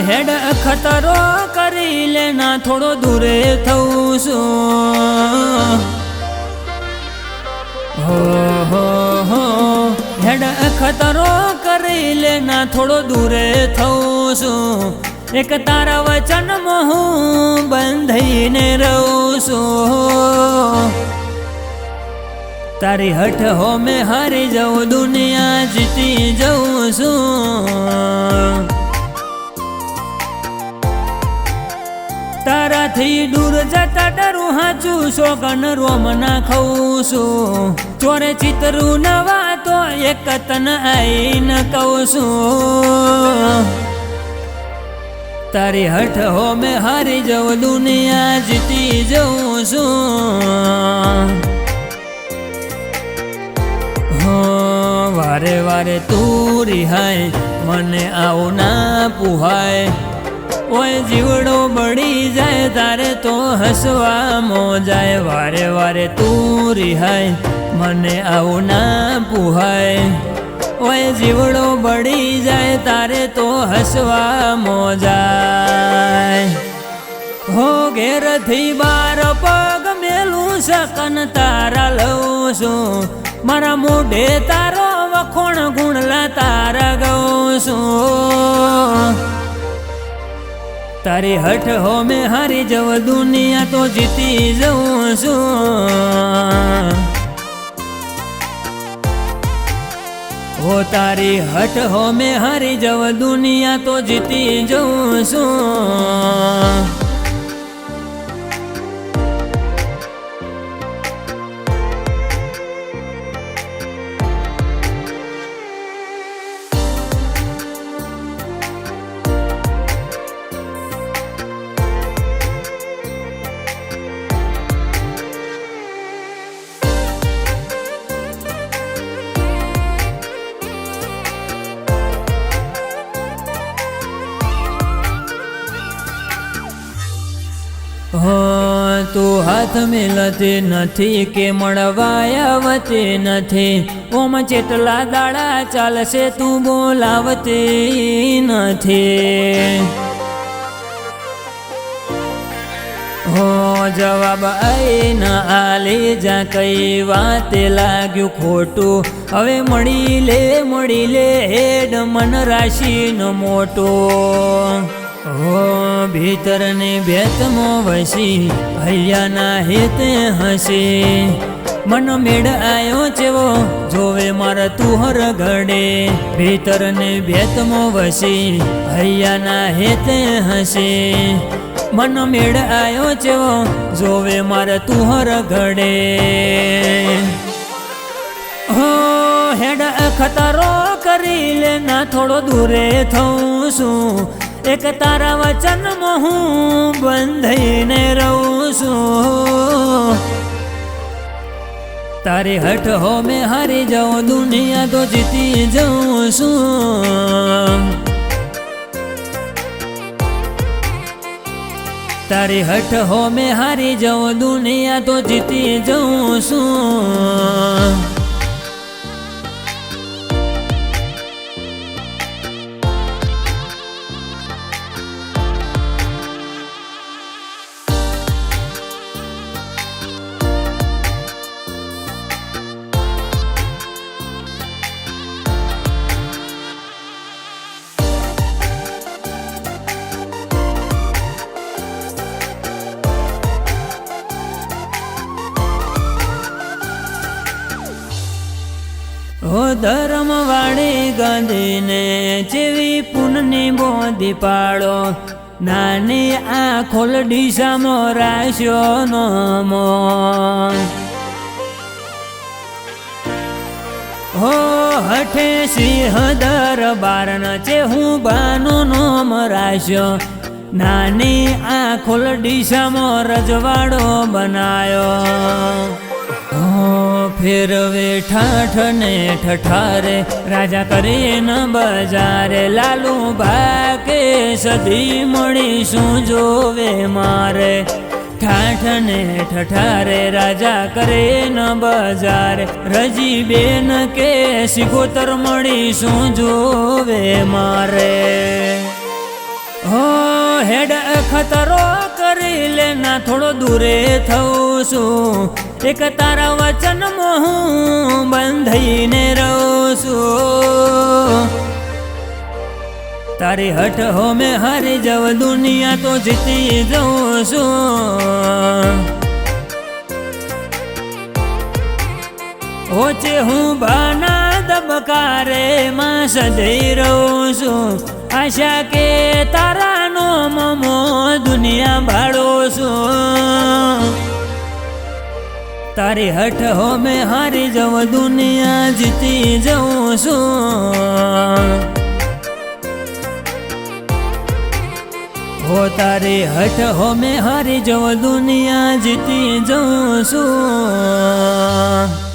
હેડ ખતરો કરી લેના થોડો દૂરે થઉં છું હો હેડ ખતરો કરી લેના થોડો દૂરે થઉં છું એક તારા વચનમાં હું બંધાઈને રહું છું તારી હઠ હો મેં હારી જાઉં દુનિયા જીતી જાઉં છું તારાથી દૂર જતા ડરું હાચું સોગન રોમ ના ખાઉં છું ચોરે ચિતરું નવા તો એક તન આઈને કહું છું તારી હઠ હો મેં હારી જાઉં દુનિયા જીતી જાઉં છું હો વારે વારે તું રિહાય મને આવું ના પુહાય ઓય જીવડો બળી જાય તારે તો હસવા મોજાય વારે વારે તું રિહાય મને આવું ના પુહાય ઓય જીવડો બળી જાય તારે તો હસવા મોજાય હો ઘેરથી બાર પગ મેલું શકન તારા લઉં છું મારા મોઢે તારો વખોણ ગુણલા તારા ગઉં છું તારી હઠ હો મેં હારી જવ દુનિયા તો જીતી જઉં છું હો તારી હઠ હો મેં હારી જવ દુનિયા તો જીતી જઉં છું હો તું હાથ મેલતી નથી કે મળવાયાવતી નથી ઓમ ચેટલા દાડા ચાલશે તું બોલાવતી નથી હો જવાબ આઈને આલી જા કઈ વાતે લાગ્યું ખોટું હવે મળી લે હેડ મન રાશિનો મોટો હો ભીતર ને ભેતમો વસી હૈયાના હેતે હસી મન મેળ આયો ચેવો જોવે મારા તુહર ઘડે ભીતર ને ભેતમો વસી હૈયાના હેતે હસી મન મેળ આયો ચેવો જોવે મારા તુહર ઘડે હો હેડ ખતરો કરી લે ના થોડો દૂરે થઉં છું એક તારા વચનમાં હું બંધાઈને રહું છું તારી હઠ હો મેં હારી જાઉં દુનિયા તો જીતી જાઉં છું તારી હઠ હો મેં હારી જાઉં દુનિયા તો જીતી જાઉં છું હો ધર્મ વાળી ગાંધીને જેવી પૂનની બોધી પાડો નાની આ ખોલડી સામો રાશ્યો નો મોન હો હઠે સિંહ દરબાર છે હું બાનો નોમ રાશ્યો નાની આ ખોલડી સામો રજવાડો બનાયો ફેરવે ઠાઠ ને ઠઠારે રાજા કરે ન બજારે લાલુ ભાકે સદી મળીશું જોવે મારે ઠાઠ ને ઠઠારે રાજા કરે ન બજારે રજી બેન કે સિગોતર મળીશું જોવે મારે હો હેડ ખતરો કરી લે ના થોડો દૂરે થઉં છું એક તારા વચનમાં હું બંધાઈને રહું છું તારી હઠ હો મેં હારી જવ દુનિયા તો જીતી જઉં છું હોચે હું બાના દબકારે માં સજઈ રહું છું આશા કે તારા નો મમો દુનિયા ભાડો છું તારી હઠ હો મેં હારી જવ દુનિયા જીતી જઉં છું હો તારી હઠ હો મેં હારી જવ દુનિયા જીતી જઉં છું